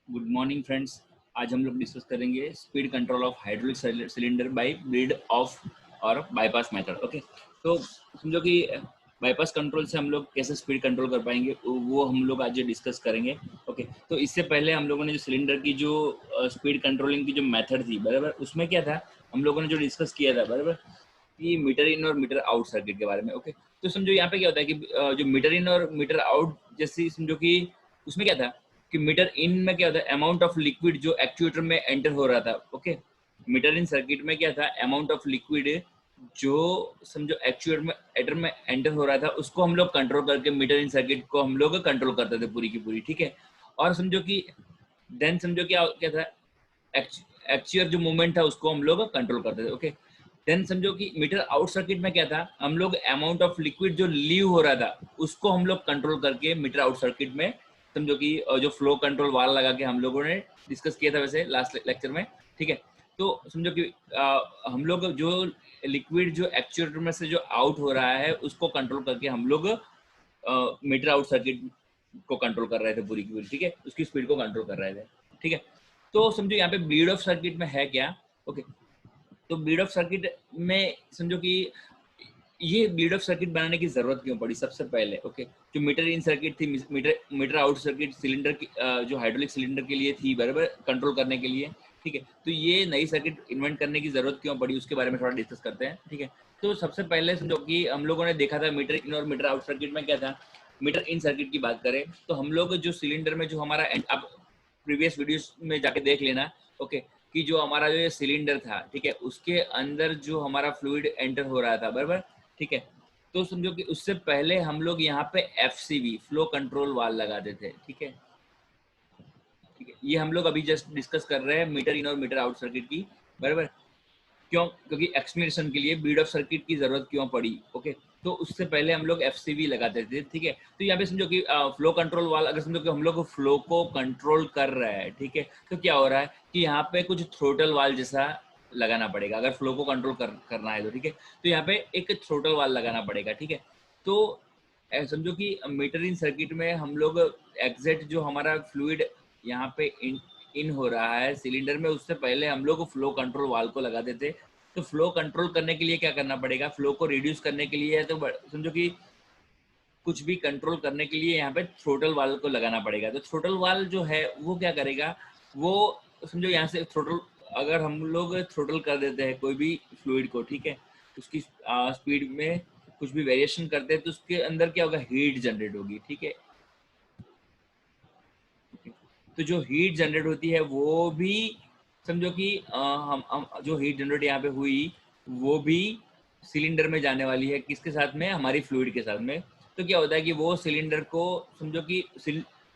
Good morning friends. आज हम लोग डिस्कस करेंगे speed control of hydraulic cylinder by bleed off और बाईपास मेथड। ओके, तो समझो कि बाईपास कंट्रोल से हम लोग कैसे स्पीड कंट्रोल कर पाएंगे वो हम लोग आज डिस्कस करेंगे। ओके, तो इससे पहले हम लोगों ने जो सिलेंडर की जो स्पीड कंट्रोलिंग की जो मेथड थी बराबर, उसमें क्या था हम लोगों ने जो डिस्कस किया था बराबर कि मीटर इन और मीटर आउट सर्किट के बारे में। ओके, तो समझो यहाँ पे क्या होता है कि जो मीटर इन और मीटर आउट जैसी समझो कि उसमें क्या था कि मीटर इन में क्या होता है अमाउंट ऑफ लिक्विड जो एक्चुएटर में एंटर हो रहा था। ओके, मीटर इन सर्किट में क्या था अमाउंट ऑफ लिक्विड जो समझो एक्चुएटर में एंटर हो रहा था उसको हम लोग कंट्रोल करके मीटर इन सर्किट को हम लोग कंट्रोल करते थे पूरी की पूरी। ठीक है, और समझो कि देन समझो क्या क्या था एक्चुअल जो मूवमेंट था उसको हम लोग कंट्रोल करते थे। ओके, देन समझो कि मीटर आउट सर्किट में क्या था हम लोग अमाउंट ऑफ लिक्विड जो लीव हो रहा था उसको हम लोग कंट्रोल करके मीटर आउट सर्किट में समझो कि जो फ्लो कंट्रोल वाल लगा के हम लोगों ने डिस्कस किया था वैसे लास्ट लेक्चर में। ठीक है, तो समझो कि हम लोग जो लिक्विड जो एक्चुएटर में से जो आउट हो रहा है उसको कंट्रोल करके हम लोग मीटर आउट सर्किट को कंट्रोल कर रहे थे पूरी की पूरी। ठीक है, उसकी स्पीड को कंट्रोल कर रहे थे। ठीक है, तो समझो यहाँ पे ब्लीड ऑफ सर्किट में है क्या। ओके, तो ब्लीड ऑफ सर्किट में समझो कि ये ब्लीड ऑफ सर्किट बनाने की जरूरत क्यों पड़ी सबसे पहले। ओके, जो मीटर इन सर्किट थी meter meter out circuit cylinder की जो हाइड्रोलिक सिलेंडर के लिए थी बराबर कंट्रोल करने के लिए। ठीक है, तो ये नई सर्किट इन्वेंट करने की जरूरत क्यों पड़ी उसके बारे में थोड़ा डिस्कस करते हैं। ठीक है, तो सबसे पहले समझो कि हम लोगों ने देखा था मीटर इन और मीटर आउट सर्किट में क्या था। मीटर इन सर्किट की बात करें तो हम लोग जो सिलेंडर में जो हमारा आप प्रीवियस वीडियोस में जाके देख लेना। ओके, कि जो हमारा जो ये सिलेंडर था ठीक है उसके अंदर जो हमारा फ्लूइड एंटर हो रहा था बराबर। ठीक है, तो समझो कि उससे पहले हम लोग यहाँ पे एफसीवी फ्लो कंट्रोल वाल लगाते थे। ठीक है, ठीक है, ये हम लोग अभी जस्ट डिस्कस कर रहे हैं मीटर इन और मीटर आउट सर्किट की बराबर। क्यों, क्योंकि एक्सप्लेनेशन के लिए ब्रीड ऑफ सर्किट की जरूरत क्यों पड़ी। ओके, तो उससे पहले हम लोग एफसीवी लगाते थे। ठीक है, तो यहाँ पे समझो कि फ्लो कंट्रोल वाला अगर समझो कि हम लोग फ्लो को कंट्रोल कर रहे हैं। ठीक है, तो क्या हो रहा है कि यहाँ पे कुछ थ्रोटल वाल जैसा लगाना पड़ेगा अगर फ्लो को कंट्रोल करना है तो। ठीक है, तो यहाँ पे एक थ्रोटल वाल लगाना पड़ेगा। ठीक है, तो समझो कि मीटर इन सर्किट में हम लोग एग्जैक्ट जो हमारा फ्लूइड यहाँ पे इन हो रहा है सिलेंडर में उससे पहले हम लोग फ्लो कंट्रोल वाल को लगा देते। तो फ्लो कंट्रोल करने के लिए क्या करना पड़ेगा, फ्लो को रिड्यूस करने के लिए तो समझो कि कुछ भी कंट्रोल करने के लिए यहाँ पे थ्रोटल वाल को लगाना पड़ेगा। तो थ्रोटल वाल जो है वो क्या करेगा, वो समझो यहाँ से थ्रोटल अगर हम लोग थ्रोटल कर देते हैं कोई भी फ्लूइड को। ठीक है, उसकी स्पीड में कुछ भी वेरिएशन करते हैं तो उसके अंदर क्या होगा, हीट जनरेट होगी। ठीक है, तो जो हीट जनरेट होती है वो भी समझो कि हम जो हीट जनरेट यहाँ पे हुई वो भी सिलेंडर में जाने वाली है किसके साथ में, हमारी फ्लूइड के साथ में। तो क्या होता है कि वो सिलेंडर को समझो कि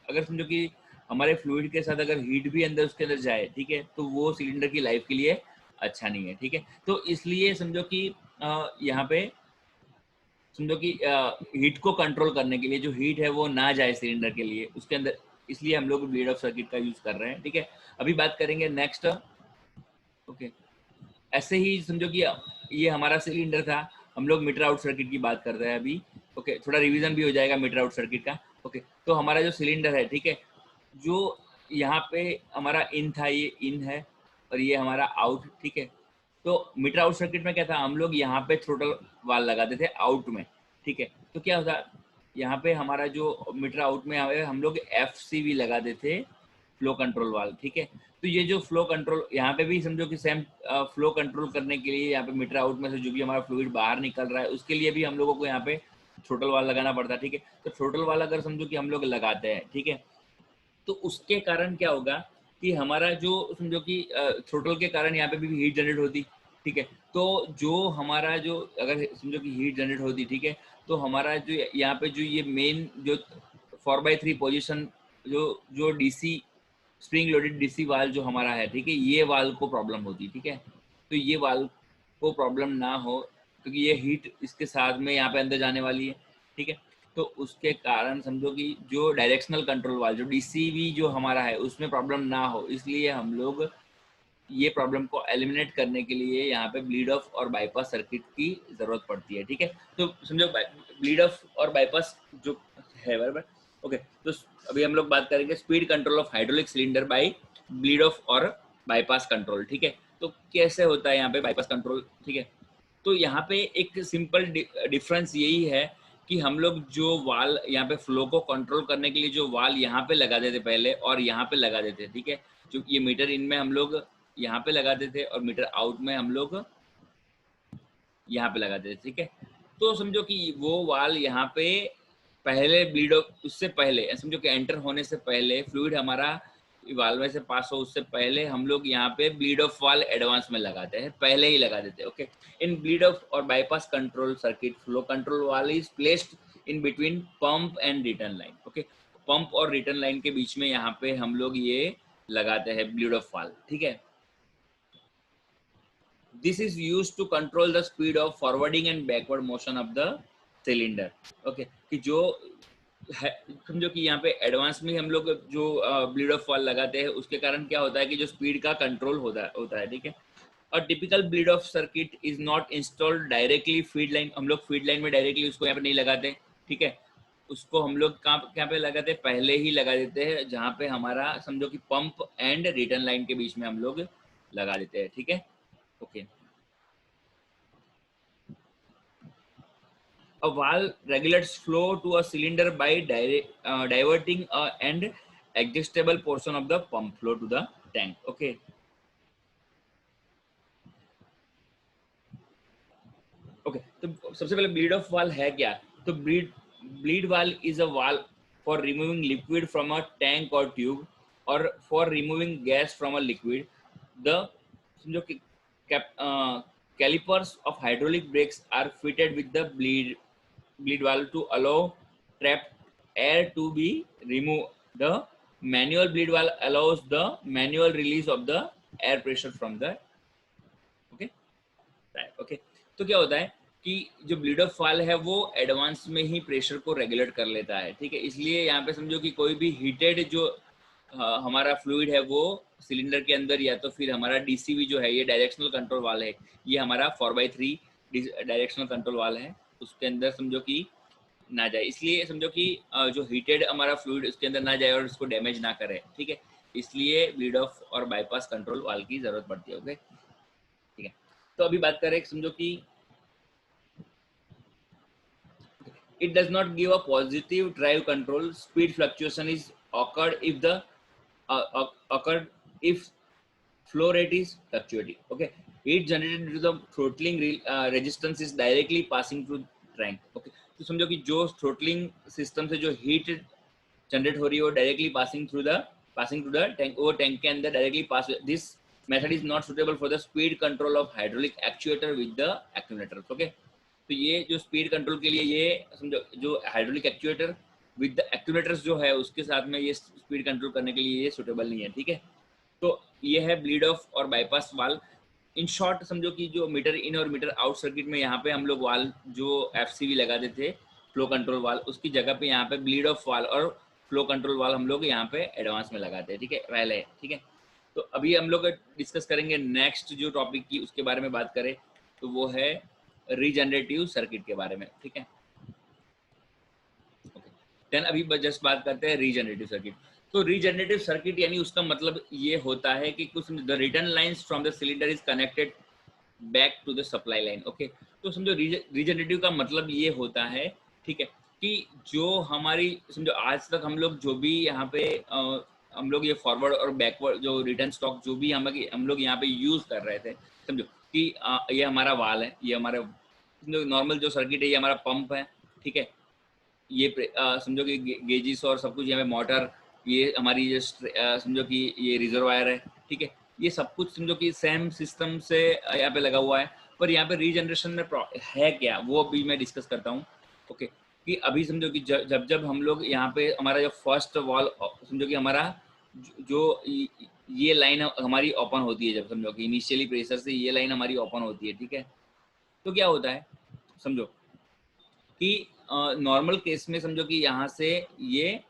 अगर समझो कि हमारे फ्लूइड के साथ अगर हीट भी अंदर उसके अंदर जाए ठीक है तो वो सिलेंडर की लाइफ के लिए अच्छा नहीं है। ठीक है, तो इसलिए समझो कि यहाँ पे समझो कि हीट को कंट्रोल करने के लिए जो हीट है वो ना जाए सिलेंडर के लिए उसके अंदर, इसलिए हम लोग ब्लेड ऑफ सर्किट का यूज कर रहे हैं। ठीक है, अभी बात करेंगे नेक्स्ट। ओके, ऐसे ही समझो कि ये हमारा सिलेंडर था, हम लोग मीटर आउट सर्किट की बात कर रहे हैं अभी। ओके, थोड़ा रिवीजन भी हो जाएगा मीटर आउट सर्किट का। ओके, तो हमारा जो सिलेंडर है ठीक है, जो यहाँ पे हमारा इन था ये इन है और ये हमारा आउट। ठीक है, तो मीटर आउट सर्किट में क्या था हम लोग यहाँ पे थ्रोटल वाल लगाते थे आउट में। ठीक है, तो क्या होता यहाँ पे हमारा जो मीटर आउट में हम लोग एफ लगाते थे फ्लो कंट्रोल वाल। ठीक है, तो ये जो फ्लो कंट्रोल यहाँ पे भी समझो कि सेम फ्लो कंट्रोल करने के लिए यहाँ पे मीटर आउट में से जो भी हमारा फ्लूइड बाहर निकल रहा है उसके लिए भी हम लोगों को यहाँ पे थ्रोटल वाल लगाना पड़ता है। ठीक है, तो थ्रोटल वाल अगर समझो कि हम लोग लगाते हैं ठीक है तो उसके कारण क्या होगा कि हमारा जो समझो कि थ्रोटल के कारण यहाँ पे भी हीट जनरेट होती। ठीक है, तो जो हमारा जो अगर समझो कि हीट जनरेट होती ठीक है तो हमारा जो यहाँ पे जो ये मेन जो 4/3 पोजीशन जो जो डीसी स्प्रिंग लोडेड डीसी वाल जो हमारा है ठीक है ये वाल को प्रॉब्लम होती। ठीक है, तो ये वाल को प्रॉब्लम ना हो क्योंकि ये हीट इसके साथ में यहाँ पे अंदर जाने वाली है। ठीक है, तो उसके कारण समझो कि जो डायरेक्शनल कंट्रोल वाल जो डीसीवी जो हमारा है उसमें प्रॉब्लम ना हो, इसलिए हम लोग ये प्रॉब्लम को एलिमिनेट करने के लिए यहाँ पे ब्लीड ऑफ और बाईपास सर्किट की जरूरत पड़ती है। ठीक है, तो समझो ब्लीड ऑफ और बाईपास जो है बराबर। ओके, तो अभी हम लोग बात करेंगे speed control of hydraulic cylinder by bleed off और बाईपास कंट्रोल। ठीक है, तो कैसे होता है यहाँ पे बाईपास कंट्रोल। ठीक है, तो यहाँ पे एक सिंपल डिफरेंस यही है कि हम लोग जो वाल यहाँ पे फ्लो को कंट्रोल करने के लिए जो वाल यहाँ पे लगा देते पहले और यहाँ पे लगा देते, ठीक है, जो ये मीटर इन में हम लोग यहाँ पे लगा देते और मीटर आउट में हम लोग यहाँ पे लगा देते। ठीक है, तो समझो कि वो वाल यहाँ पे पहले ब्लीड उससे पहले समझो कि एंटर होने से पहले फ्लूइड हमारा वाल में से पास हो उससे पहले हम लोग यहाँ पे ब्लीड ऑफ वाल एडवांस में लगाते हैं, पहले ही लगा देते हैं। ओके, इन ब्लीड ऑफ और bypass control circuit flow control वाल is placed in between pump and return line. Okay, pump और रिटर्न लाइन के बीच में यहाँ पे हम लोग ये लगाते हैं ब्लीड ऑफ वाल। ठीक है, this is used to control the speed of forwarding and backward motion of the cylinder। okay, कि जो समझो कि यहाँ पे एडवांस में हम लोग जो ब्लीड ऑफ वाल लगाते हैं उसके कारण क्या होता है कि जो स्पीड का कंट्रोल होता है। ठीक है, और typical bleed of circuit is not installed directly feed line, हम लोग फीड लाइन में डायरेक्टली उसको यहाँ पे नहीं लगाते। ठीक है, उसको हम लोग कहाँ पे लगाते हैं, पहले ही लगा देते हैं जहाँ पे हमारा समझो कि पंप एंड रिटर्न लाइन के बीच में हम लोग लगा देते हैं। ठीक है, okay. A valve regulates flow to a cylinder by diverting and adjustable portion of the pump flow to the tank। okay, okay, तो सबसे पहले ब्लीड ऑफ वाल है क्या। तो ब्लीड वाल इज अ वाल for removing liquid from a tank और ट्यूब और for removing gas from a liquid. The समझो कि calipers of hydraulic brakes are fitted with the bleed valve to allow trapped air to be removed। The manual bleed valve allows the manual release of the air pressure from the okay okay. तो क्या होता है कि जो bleed of वाल है वो advance में ही प्रेशर को रेगुलेट कर लेता है। ठीक है, इसलिए यहाँ पे समझो कि कोई भी हीटेड जो हमारा फ्लूइड है वो सिलेंडर के अंदर या तो फिर हमारा डीसीवी जो है ये डायरेक्शनल कंट्रोल वाल है, ये हमारा 4/3 डायरेक्शनल कंट्रोल वाल है, उसके अंदर समझो कि ना जाए। इसलिए समझो कि जो हीटेड हमारा फ्लूइड उसके अंदर ना जाए और उसको डैमेज ना करे। ठीक है, इसलिए ब्लीड ऑफ और बाईपास कंट्रोल वाल की जरूरत पड़ती है। ओके, ठीक है, तो अभी बात करें समझो कि it does not give a positive drive control, speed fluctuation is occurred if the occurred if flow rate is fluctuating। okay, heat generated due to the throttling resistance is directly passing through tank। okay, तो समझो कि जो throttling system से जो heat generate हो रही है वो directly passing to the tank, वो टैंक के अंदर directly pass. This method is not suitable for the speed control of hydraulic actuator with the accumulator. Okay, तो ये जो स्पीड कंट्रोल के लिए ये समझो जो हाइड्रोलिक एक्चुएटर विद द एक्यूमुलेटर्स जो है उसके साथ में ये स्पीड कंट्रोल करने के लिए ये सुटेबल नहीं है। ठीक है, तो ये है ब्लीड ऑफ और बाईपास वाल। इन शॉर्ट समझो कि जो मीटर इन और मीटर आउट सर्किट में यहाँ पे हम लोग वाल जो एफसीवी लगाते थे फ्लो कंट्रोल वाल, उसकी जगह पे यहाँ पे ब्लीड ऑफ वाल और फ्लो कंट्रोल वाल हम लोग यहाँ पे एडवांस में लगाते हैं। ठीक है, पहले। ठीक है, तो अभी हम लोग डिस्कस करेंगे नेक्स्ट जो टॉपिक की उसके बारे में बात करें तो वो है रीजनरेटिव सर्किट के बारे में। ठीक है, ओके, देन अभी जस्ट बात करते हैं रीजनरेटिव सर्किट। तो रीजनरेटिव सर्किट यानी उसका मतलब ये होता है कि कुछ the return lines from the cylinder is connected back to the supply line. Okay, तो समझो रीजनरेटिव का मतलब ये होता है, ठीक है, कि जो हमारी समझो आज तक हम लोग जो भी यहाँ पे हम लोग ये फॉरवर्ड और बैकवर्ड जो रिटर्न स्टॉक जो भी हम लोग यहाँ पे यूज कर रहे थे, समझो कि ये हमारा वाल है, ये हमारा नॉर्मल जो सर्किट है ये हमारा पंप है। ठीक है, ये समझो कि गेजिस और सब कुछ यहाँ पे मोटर, ये हमारी ये समझो कि ये रिजर्वायर है। ठीक है, ये सब कुछ समझो कि सेम सिस्टम से यहाँ पे लगा हुआ है। पर यहाँ पे रीजनरेशन में है क्या वो अभी मैं डिस्कस करता हूँ। ओके, कि अभी समझो कि जब जब हम लोग यहाँ पे हमारा जो फर्स्ट वॉल समझो कि हमारा जो ये लाइन हमारी ओपन होती है, जब समझो कि इनिशियली प्रेशर से ये लाइन हमारी ओपन होती है। ठीक है, तो क्या होता है समझो कि नॉर्मल केस में समझो कि यहाँ से ये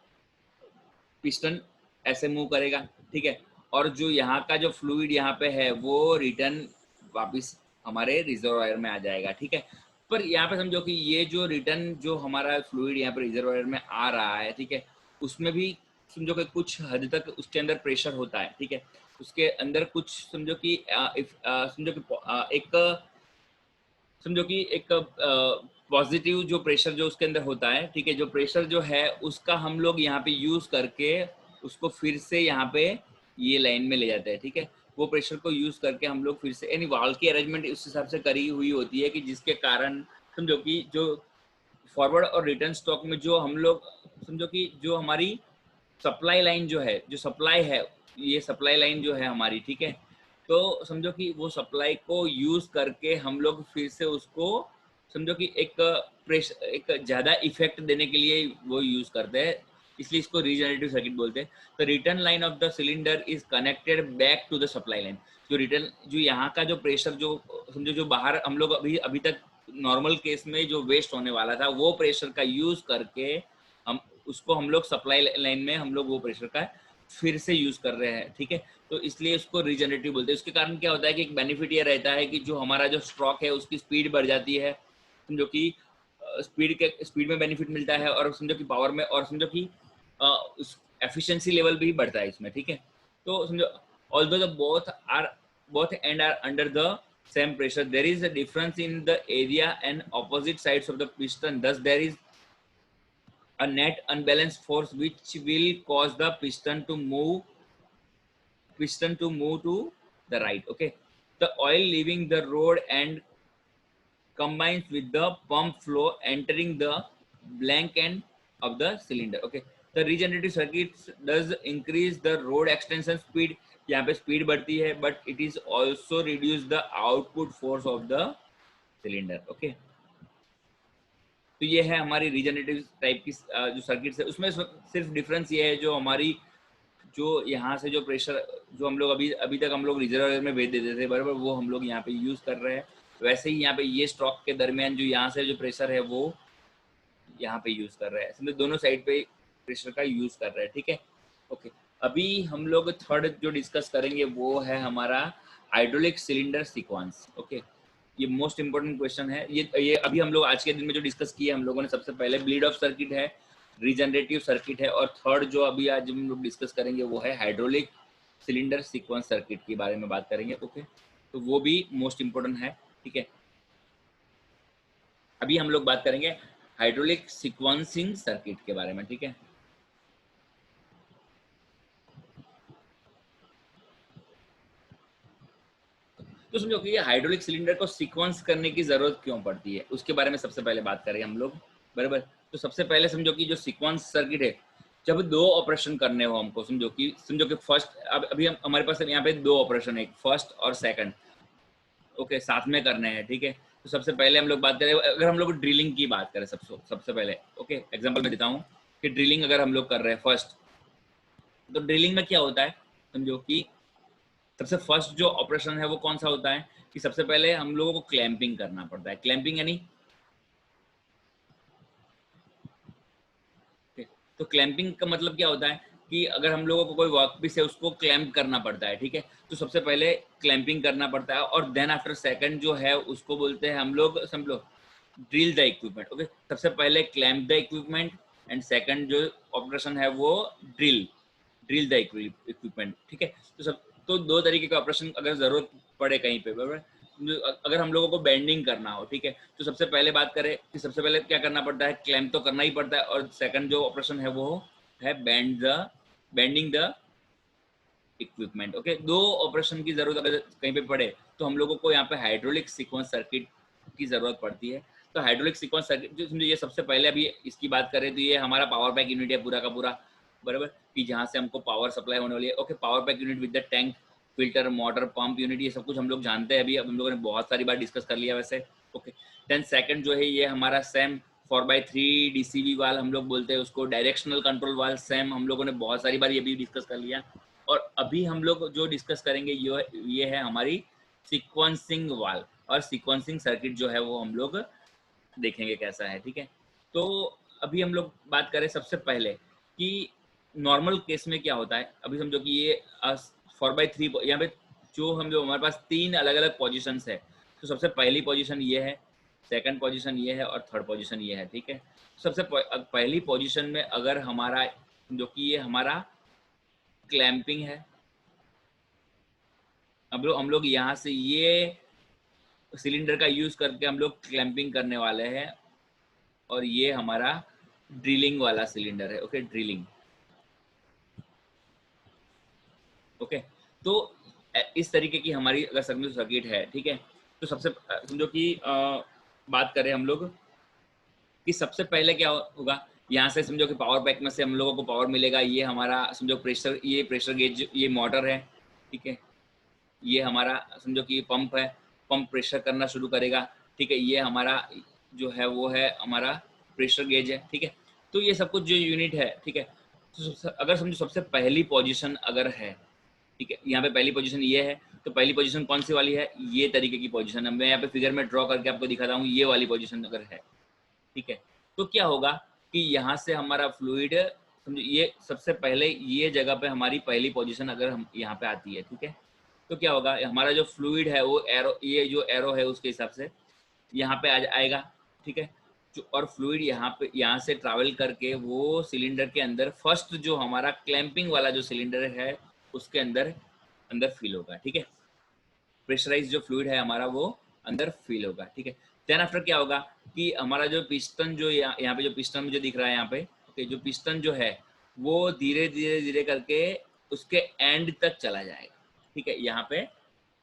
पिस्टन ऐसे मूव करेगा। ठीक है, और जो यहाँ का जो फ्लूइड यहाँ पे है वो रिटर्न वापस हमारे रिजर्वायर में आ जाएगा। ठीक है, पर यहाँ पे समझो कि ये जो रिटर्न जो हमारा फ्लूइड यहाँ पे रिजर्वायर में आ रहा है, ठीक है, उसमें भी समझो कि कुछ हद तक उसके अंदर प्रेशर होता है, ठीक है। उसके अंदर कुछ समझो कि समझो कि एक पॉजिटिव जो प्रेशर जो उसके अंदर होता है, ठीक है, जो प्रेशर जो है उसका हम लोग यहाँ पे यूज करके उसको फिर से यहाँ पे ये लाइन में ले जाते हैं, ठीक है। वो प्रेशर को यूज करके हम लोग फिर से यानी वाल्व की अरेंजमेंट उस हिसाब से करी हुई होती है कि जिसके कारण समझो कि जो फॉरवर्ड और रिटर्न स्टॉक में जो हम लोग समझो कि जो हमारी सप्लाई लाइन जो है, जो सप्लाई है, ये सप्लाई लाइन जो है हमारी, ठीक है, तो समझो कि वो सप्लाई को यूज करके हम लोग फिर से उसको समझो कि एक प्रेशर एक ज्यादा इफेक्ट देने के लिए वो यूज करते हैं, इसलिए इसको रीजनरेटिव सर्किट बोलते हैं। तो return line of the cylinder is connected back to the supply line. जो रिटर्न जो यहाँ का जो प्रेशर जो समझो जो बाहर हम लोग अभी अभी तक नॉर्मल केस में जो वेस्ट होने वाला था वो प्रेशर का यूज करके हम उसको हम लोग सप्लाई लाइन में हम लोग वो प्रेशर का फिर से यूज कर रहे हैं, ठीक है। तो इसलिए उसको रीजनरेटिव बोलते हैं। उसके कारण क्या होता है कि एक बेनिफिट ये रहता है कि जो हमारा जो स्ट्रोक है उसकी स्पीड बढ़ जाती है, समझो कि स्पीड में बेनिफिट मिलता है, और समझो कि पावर में, और समझो कि एफिशिएंसी लेवल भी बढ़ता है इसमें, ठीक है। तो समझो although the both end are under the same pressure, there is a difference in the area and opposite sides of the piston, thus there is a net unbalanced force which will cause the piston to move to the right, okay. The oil leaving the rod and combines with the pump flow entering the blank end of the cylinder, okay. The regenerative circuits does increase the road extension speed, यहाँ पे speed बढ़ती है, but it is also reduce the output force of the cylinder, okay. तो ये है हमारी regenerative type की जो सर्किट्स है, उसमें सिर्फ डिफरेंस ये है जो हमारी जो यहाँ से जो प्रेशर जो हम लोग अभी अभी तक हम लोग रिजर्वायर में भेज देते थे बराबर, वो हम लोग यहाँ पे यूज कर रहे हैं। वैसे ही यहाँ पे ये स्ट्रोक के दरमियान जो यहाँ से जो प्रेशर है वो यहाँ पे यूज कर रहे हैं, इसमें दोनों साइड पे प्रेशर का यूज कर रहे हैं, ठीक है। ओके, अभी हम लोग थर्ड जो डिस्कस करेंगे वो है हमारा हाइड्रोलिक सिलेंडर सीक्वेंस, ओके। ये मोस्ट इंपोर्टेंट क्वेश्चन है। ये अभी हम लोग आज के दिन में जो डिस्कस किए हम लोगों ने, सबसे पहले ब्लीड ऑफ सर्किट है, रीजनरेटिव सर्किट है, और थर्ड जो अभी आज हम लोग डिस्कस करेंगे वो है हाइड्रोलिक सिलेंडर सीक्वेंस सर्किट के बारे में बात करेंगे, ओके। तो वो भी मोस्ट इंपोर्टेंट है, ठीक है। अभी हम लोग बात करेंगे हाइड्रोलिक सीक्वेंसिंग सर्किट के बारे में, ठीक है। तो समझो कि ये हाइड्रोलिक सिलेंडर को सीक्वेंस करने की जरूरत क्यों पड़ती है, उसके बारे में सबसे पहले बात करेंगे हम लोग, बराबर। तो सबसे पहले समझो कि जो सीक्वेंस सर्किट है, जब दो ऑपरेशन करने हो हमको, समझो कि फर्स्ट अभी हम हमारे पास यहाँ पे दो ऑपरेशन है, फर्स्ट और सेकंड, ओके, साथ में करने हैं, ठीक है। तो सबसे पहले हम लोग बात करें, अगर हम लोग ड्रिलिंग की बात करें सबसे पहले, ओके, एग्जांपल मैं देता हूँ कि ड्रिलिंग अगर हम लोग कर रहे हैं फर्स्ट, तो ड्रिलिंग में क्या होता है, समझो कि सबसे फर्स्ट जो ऑपरेशन है वो कौन सा होता है कि सबसे पहले हम लोगों को क्लैंपिंग करना पड़ता है। क्लैंपिंग यानी तो क्लैंपिंग का मतलब क्या होता है कि अगर हम लोगों को कोई वर्कपीस है उसको क्लैंप करना पड़ता है, ठीक है। तो सबसे पहले क्लैंपिंग करना पड़ता है, और देन आफ्टर सेकंड जो है उसको बोलते हैं हम लोग समझ लो ड्रिल द इक्विपमेंट, ओके। सबसे पहले clamp the equipment and second जो ऑपरेशन है वो ड्रिल द इक्विपमेंट, ठीक है। तो दो तरीके का ऑपरेशन अगर जरूरत पड़े कहीं पे, बराबर। अगर हम लोगों को बेंडिंग करना हो, ठीक है, तो सबसे पहले बात करें कि सबसे पहले क्या करना पड़ता है, क्लैंप तो करना ही पड़ता है, और सेकंड जो ऑपरेशन है वो है बेंडिंग द इक्विपमेंट, ओके। दो ऑपरेशन की जरूरत अगर कहीं पे पड़े तो हम लोगों को यहाँ पे हाइड्रोलिक सीक्वेंस सर्किट की जरूरत पड़ती है। तो हाइड्रोलिक सीक्वेंस सर्किट जो समझो ये सबसे पहले अभी इसकी बात करें तो ये हमारा पावर पैक यूनिट है पूरा का पूरा, बराबर, कि जहाँ से हमको पावर सप्लाई होने वाली है, okay. Power pack unit with the tank, filter, motor, pump unit, ये सब कुछ हम लोग जानते हैं, अभी अब हम लोगों ने बहुत सारी बार डिस्कस कर लिया वैसे, ओके। देन सेकंड जो है ये हमारा सेम 4/3 डीसीवी वाल हम लोग बोलते हैं उसको, डायरेक्शनल कंट्रोल वाल, सेम हम लोगों ने बहुत सारी बार ये भी डिस्कस कर लिया। और अभी हम लोग जो डिस्कस करेंगे ये है हमारी सीक्वेंसिंग वाल, और सीक्वेंसिंग सर्किट जो है वो हम लोग देखेंगे कैसा है, ठीक है। तो अभी हम लोग बात करें सबसे पहले कि नॉर्मल केस में क्या होता है। अभी समझो कि ये 4/3 यहाँ पे जो हम जो हमारे पास तीन अलग अलग पोजिशंस है, तो सबसे पहली पोजीशन ये है, सेकंड पोजीशन ये है, और थर्ड पोजीशन ये है, ठीक है। सबसे पहली पोजीशन में अगर हमारा जो कि ये हमारा क्लैंपिंग है। अब हम लोग यहाँ से ये सिलेंडर का यूज करके हम लोग क्लैंपिंग करने वाले हैं, और ये हमारा ड्रिलिंग वाला सिलेंडर है। Okay, drilling. ओके, तो इस तरीके की हमारी अगर समझो सर्किट है, ठीक है। तो सबसे समझो कि बात करें हम लोग कि सबसे पहले क्या होगा, यहाँ से समझो कि पावर पैक में से हम लोगों को पावर मिलेगा। ये हमारा समझो प्रेशर, ये प्रेशर गेज, ये मोटर है, ठीक है। ये हमारा समझो कि पंप है, पंप प्रेशर करना शुरू करेगा, ठीक है। ये हमारा जो है वो है हमारा प्रेशर गेज है, ठीक है। तो ये सब कुछ जो यूनिट है, ठीक है। तो अगर समझो सबसे पहली पोजीशन अगर है, ठीक है, यहाँ पे पहली पोजीशन ये है, तो पहली पोजीशन कौन सी वाली है, ये तरीके की पोजीशन है। मैं यहाँ पे फिगर में ड्रॉ करके आपको दिखाता हूँ, ये वाली पोजीशन अगर है, ठीक है। तो क्या होगा कि यहाँ से हमारा फ्लूइड समझो ये सबसे पहले ये जगह पे हमारी पहली पोजीशन अगर हम यहाँ पे आती है, ठीक है। तो क्या होगा, हमारा जो फ्लूइड है वो एरो, ये जो एरो है उसके हिसाब से यहाँ पे आएगा, ठीक है। और फ्लूइड यहाँ से ट्रैवल करके वो सिलेंडर के अंदर फर्स्ट जो हमारा क्लैंपिंग वाला जो सिलेंडर है उसके अंदर अंदर फिल होगा, ठीक है। प्रेशराइज जो फ्लूइड है हमारा वो अंदर फिल होगा, ठीक है। देन आफ्टर क्या होगा कि हमारा जो पिस्टन जो यहाँ पे जो पिस्टन मुझे दिख रहा है यहाँ पे, ओके, जो पिस्टन जो है वो धीरे धीरे धीरे करके उसके एंड तक चला जाएगा, ठीक है। यहाँ पे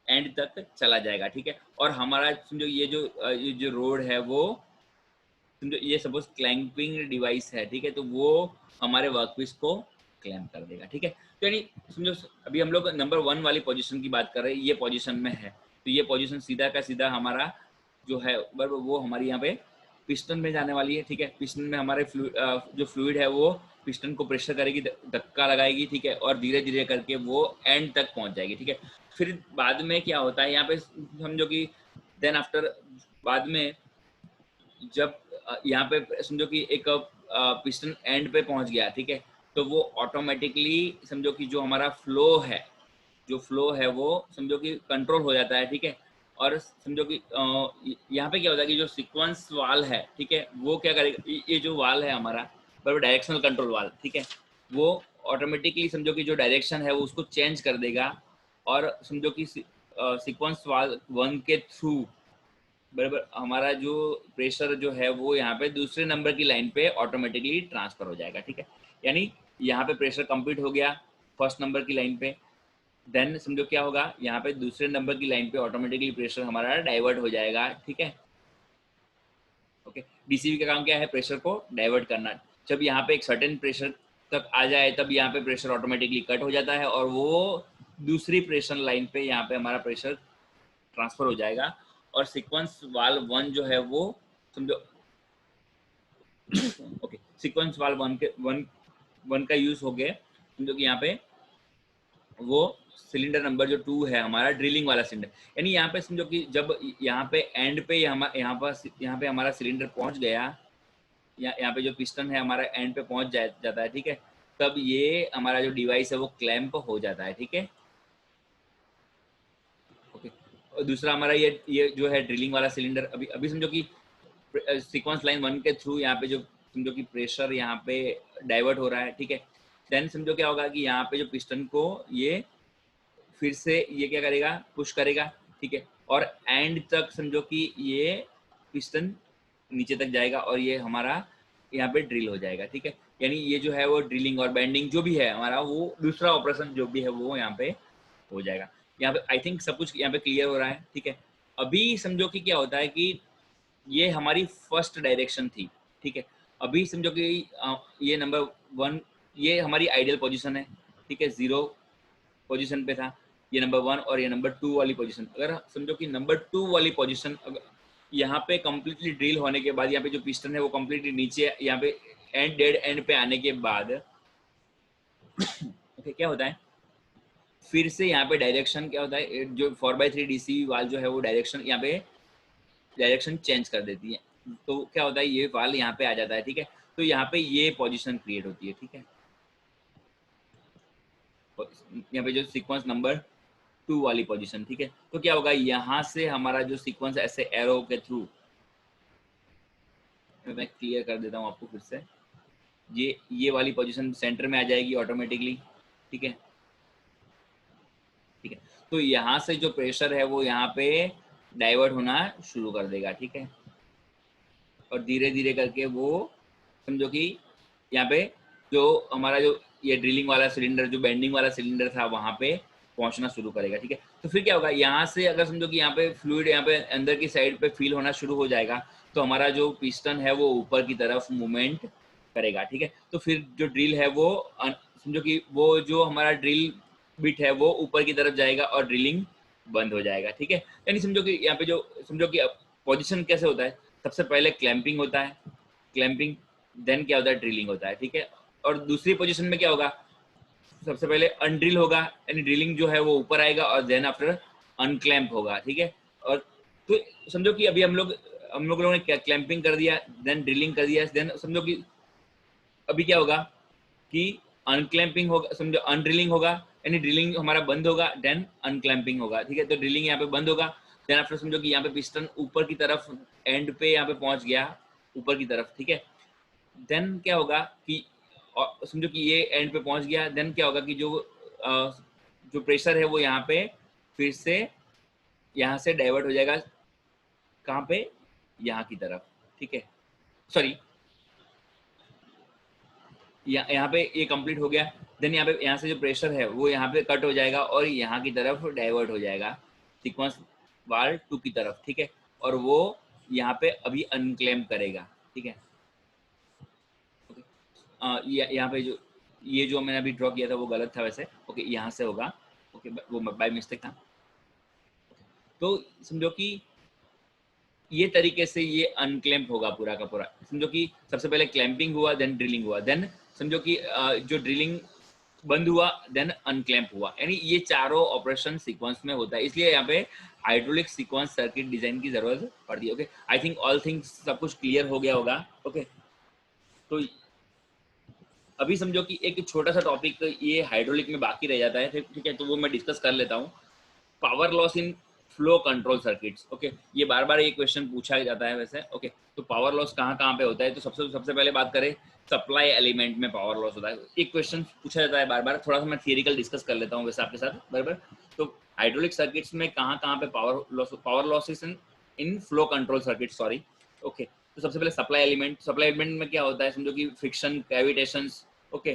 एंड तक चला जाएगा, ठीक है। और हमारा समझो ये जो रोड है वो समझो ये सपोज क्लैंपिंग डिवाइस है, ठीक है। तो वो हमारे वर्कपीस को क्लैंप कर देगा, ठीक है। तो यानी समझो अभी हम लोग नंबर 1 वाली पोजीशन की बात कर रहे हैं, ये पोजीशन में है, तो ये पोजीशन सीधा का सीधा हमारा जो है वो हमारी यहाँ पे पिस्टन में जाने वाली है, ठीक है। पिस्टन में हमारे जो फ्लूइड है वो पिस्टन को प्रेशर करेगी, धक्का लगाएगी, ठीक है, और धीरे धीरे करके वो एंड तक पहुंच जाएगी, ठीक है। फिर बाद में क्या होता है यहाँ पे समझो कि देन आफ्टर बाद में जब यहाँ पे समझो कि एक पिस्टन एंड पे पहुंच गया, ठीक है। तो वो ऑटोमेटिकली समझो कि जो हमारा फ्लो है, जो फ्लो है वो समझो कि कंट्रोल हो जाता है, ठीक है। और समझो कि यहाँ पे क्या होता है कि जो सीक्वेंस वाल है, ठीक है, वो क्या करेगा, ये जो वाल है हमारा बराबर डायरेक्शनल कंट्रोल वाल, ठीक है, वो ऑटोमेटिकली समझो कि जो डायरेक्शन है वो उसको चेंज कर देगा, और समझो कि सीक्वेंस वाल 1 के थ्रू बराबर हमारा जो प्रेशर जो है वो यहाँ पे दूसरे नंबर की लाइन पे ऑटोमेटिकली ट्रांसफर हो जाएगा, ठीक है। यानी यहाँ पे प्रेशर कंप्लीट हो गया फर्स्ट नंबर की लाइन पे, देन समझो क्या होगा, यहाँ पे दूसरे नंबर की लाइन पे ऑटोमेटिकली प्रेशर हमारा डाइवर्ट हो जाएगा, ठीक है। ओके, डीसीवी का काम क्या है, प्रेशर को डाइवर्ट करना। जब यहाँ पे एक सर्टेन प्रेशर तक आ जाए तब यहाँ पे प्रेशर ऑटोमेटिकली कट हो जाता है, और वो दूसरी प्रेशर लाइन पे यहाँ पे हमारा प्रेशर ट्रांसफर हो जाएगा, और सीक्वेंस वाल्व 1 जो है वो समझो ओके, सीक्वेंस वाल्व 1 का यूज हो गया, समझो कि यहाँ पे वो सिलेंडर नंबर जो 2 है हमारा ड्रिलिंग वाला सिलेंडर, यानी यहाँ पे समझो कि जब यहाँ पे एंड पे यहाँ पे हमारा सिलेंडर पहुंच गया, यहाँ पे जो पिस्टन है हमारा एंड पे पहुंच जाता है, ठीक है, तब ये हमारा जो डिवाइस है वो क्लैंप हो जाता है, ठीक है। ओके, और दूसरा हमारा ये जो है ड्रिलिंग वाला सिलेंडर, अभी अभी समझो कि सीक्वेंस लाइन 1 के थ्रू यहाँ पे जो समझो कि प्रेशर यहाँ पे डाइवर्ट हो रहा है, ठीक है। देन समझो क्या होगा कि यहाँ पे जो पिस्टन को ये फिर से ये क्या करेगा, पुश करेगा, ठीक है, और एंड तक समझो कि ये पिस्टन नीचे तक जाएगा और ये हमारा यहाँ पे ड्रिल हो जाएगा, ठीक है। यानी ये जो है वो ड्रिलिंग और बेंडिंग जो भी है हमारा वो दूसरा ऑपरेशन जो भी है वो यहाँ पे हो जाएगा। यहाँ पे आई थिंक सब कुछ यहाँ पे क्लियर हो रहा है, ठीक है। अभी समझो कि क्या होता है कि ये हमारी फर्स्ट डायरेक्शन थी, ठीक है। अभी समझो कि ये नंबर 1 ये हमारी आइडियल पोजीशन है, ठीक है, 0 पोजीशन पे था ये नंबर 1, और ये नंबर 2 वाली पोजीशन। अगर समझो कि नंबर 2 वाली पोजीशन यहाँ पे कंप्लीटली ड्रिल होने के बाद, यहाँ पे जो पिस्टन है वो कंप्लीटली नीचे यहाँ पे डेड एंड पे आने के बाद ओके क्या होता है, फिर से यहाँ पे डायरेक्शन क्या होता है, जो 4/3 डीसी वाल जो है वो डायरेक्शन यहाँ पे डायरेक्शन चेंज कर देती है। तो क्या होता है, ये वाल यहाँ पे आ जाता है, ठीक है। तो यहाँ पे ये पोजीशन क्रिएट होती है, ठीक है। यहाँ पे जो सीक्वेंस नंबर 2 वाली पोजीशन, ठीक है। तो क्या होगा, यहाँ से हमारा जो सीक्वेंस ऐसे एरो के थ्रू, मैं क्लियर कर देता हूँ आपको फिर से। ये वाली पोजीशन सेंटर में आ जाएगी ऑटोमेटिकली, ठीक है। ठीक है, तो यहाँ से जो प्रेशर है वो यहाँ पे डाइवर्ट होना शुरू कर देगा, ठीक है। और धीरे धीरे करके वो समझो कि यहाँ पे जो हमारा जो ये ड्रिलिंग वाला सिलेंडर, जो बेंडिंग वाला सिलेंडर था, वहां पे पहुंचना शुरू करेगा, ठीक है। तो फिर क्या होगा, यहाँ से अगर समझो कि यहाँ पे फ्लूइड यहाँ पे अंदर की साइड पे फील होना शुरू हो जाएगा, तो हमारा जो पिस्टन है वो ऊपर की तरफ मूवमेंट करेगा, ठीक है। तो फिर जो ड्रिल है वो समझो कि वो जो हमारा ड्रिल बिट है वो ऊपर की तरफ जाएगा और ड्रिलिंग बंद हो जाएगा, ठीक है। यानी समझो कि यहाँ पे जो समझो कि पोजिशन कैसे होता है, सबसे पहले क्लैंपिंग होता है, क्लैंपिंग, देन क्या होता है, ड्रिलिंग होता है, ठीक है। और दूसरी पोजीशन में क्या होगा, सबसे पहले अनड्रिल होगा, यानी ड्रिलिंग जो है वो ऊपर आएगा और देन आफ्टर अनक्लैंप होगा, ठीक है। और तो समझो कि अभी हम लोगों ने क्या क्लैंपिंग कर दिया, देन ड्रिलिंग कर दिया, देन समझो कि अभी क्या होगा कि अनक्लैंपिंग होगा, समझो अनड्रिलिंग होगा, यानी ड्रिलिंग हमारा बंद होगा, देन अनक्लैंपिंग होगा, ठीक है। तो ड्रिलिंग यहाँ पे बंद होगा, देन आफ्टर समझो कि यहाँ पे पिस्टन ऊपर की तरफ एंड पे यहाँ पे पहुंच गया ऊपर की तरफ, ठीक है। देन क्या होगा कि समझो कि ये एंड पे पहुंच गया, देन क्या होगा कि जो प्रेशर है वो यहाँ पे फिर से यहाँ से डाइवर्ट हो जाएगा, कहाँ पे, यहाँ की तरफ, ठीक है। सॉरी, यहाँ पे ये कंप्लीट हो गया, देन यहाँ पे यहाँ से जो प्रेशर है वो यहाँ पे कट हो जाएगा और यहाँ की तरफ डाइवर्ट हो जाएगा सीक्वेंस वाल 2 की तरफ, ठीक है। और वो यहाँ पे अभी अनक्लेम करेगा, ठीक है। यहाँ पे जो ये जो मैंने अभी ड्रॉ किया था वो गलत था वैसे, ओके, यहाँ से होगा, ओके, वो बाय मिस्टेक था। तो समझो कि ये तरीके से ये अनक्लैम्प होगा पूरा का पूरा, समझो कि सबसे पहले क्लैंपिंग हुआ, देन ड्रिलिंग हुआ, देन समझो कि जो ड्रिलिंग बंद हुआ, देन अनक्लैम्प हुआ, यानी ये चारों ऑपरेशन सीक्वेंस में होता है, इसलिए यहाँ पे हाइड्रोलिक सीक्वेंस सर्किट डिजाइन की जरूरत पड़ती है, okay. I think all things सब कुछ क्लियर हो गया होगा, ओके। तो अभी समझो कि एक छोटा सा टॉपिक ये हाइड्रोलिक में बाकी रह जाता है, ठीक है, तो वो मैं डिस्कस कर लेता हूँ। Power loss in flow control circuits, okay. ये बार बार ये क्वेश्चन पूछा जाता है वैसे, ओके। तो पावर लॉस कहाँ कहाँ पे होता है, तो सबसे पहले बात करें, सप्लाई एलिमेंट में पावर लॉस होता है, एक क्वेश्चन पूछा जाता है बार बार, थोड़ा सा मैं थियरिकल डिस्कस कर लेता हूँ वैसे आपके साथ बराबर। तो हाइड्रोलिक सर्किट्स में कहाँ कहाँ पे power losses in flow control circuit, sorry, okay. तो सबसे पहले सप्लाई एलिमेंट में क्या होता है, समझो कि फ्रिक्शन, कैविटेशंस, ओके।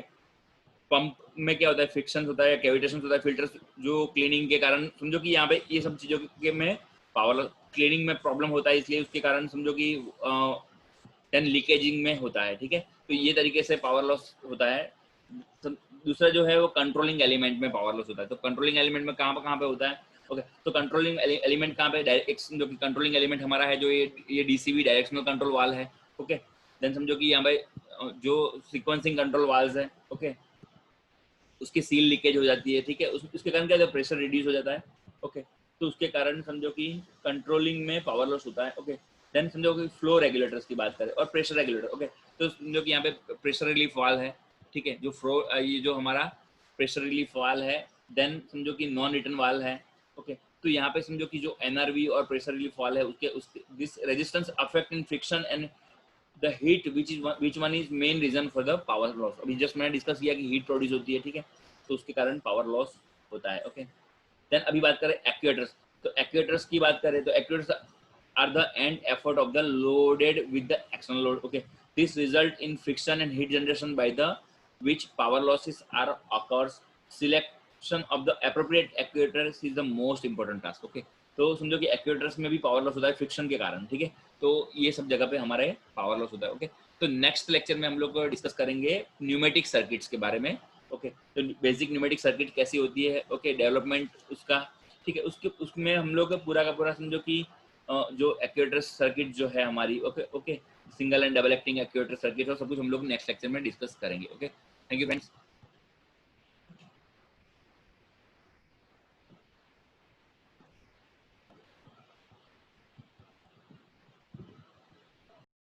पंप में क्या होता है, फ्रिक्शन होता है, कैविटेशन होता है, फिल्टर्स जो क्लीनिंग के कारण, समझो कि यहाँ पे ये सब चीजों के में पावर क्लीनिंग में प्रॉब्लम होता है, इसलिए उसके कारण समझो कि देन लीकेजिंग में होता है, ठीक है। तो ये तरीके से पावर लॉस होता है। दूसरा जो है वो कंट्रोलिंग एलिमेंट में पावर लॉस होता है। तो कंट्रोलिंग एलिमेंट में कहाँ पे होता है, ओके। तो कंट्रोलिंग एलिमेंट कहाँ पे, डायरेक्ट जो कि कंट्रोलिंग एलिमेंट हमारा है जो ये डीसीवी डायरेक्शनल कंट्रोल वाल है, ओके। देन समझो कि यहाँ पे जो सीक्वेंसिंग कंट्रोल वाल्स है, ओके, उसकी सील लीकेज हो जाती है, ठीक है। उसके कारण क्या होता है, प्रेशर रिड्यूस हो जाता है, ओके। तो उसके कारण समझो कि कंट्रोलिंग में पावर लॉस होता है, ओके। देन समझो कि फ्लो रेगुलेटर्स की बात करें और प्रेशर रेगुलेटर, ओके। तो समझो कि यहाँ पे प्रेशर रिलीफ वाल है, ठीक है, जो ये जो हमारा प्रेशर रिलीफ वाल है, देन समझो कि नॉन रिटर्न वाल है, ओके। तो यहाँ पे समझो कि जो एनआरवी और प्रेशर रिलीफ वाल है उसके this resistance affect in friction and the heat which one is main reason for the power loss. अभी जस्ट मैंने डिस्कस किया कि हीट प्रोड्यूस होती है, ठीक है, तो उसके कारण पावर लॉस होता है, ओके। देन अभी बात करें एक्चुएटर्स, तो एक्चुएटर्स की बात करें तो actuators are the end effort of the loaded with the external load, okay. This result in friction and heat generation by the which power losses are occurs. Selection of the appropriate actuators is the most important task, okay. तो समझो कि actuators में भी power loss होता है friction के कारण, ठीक है। तो ये सब जगह पे हमारे पावर लॉस होता है, ओके। तो नेक्स्ट लेक्चर में हम लोग डिस्कस करेंगे न्यूमेटिक सर्किट्स के बारे में, ओके। तो बेसिक न्यूमेटिक सर्किट कैसी होती है, ओके, डेवलपमेंट उसका, ठीक है। उसमें हम लोग पूरा का पूरा समझो कि जो एक्चुएटर सर्किट जो है हमारी, okay, single and double acting actuator circuit और सब कुछ हम लोग नेक्स्ट लेक्चर में डिस्कस करेंगे, ओके। Thank you friends.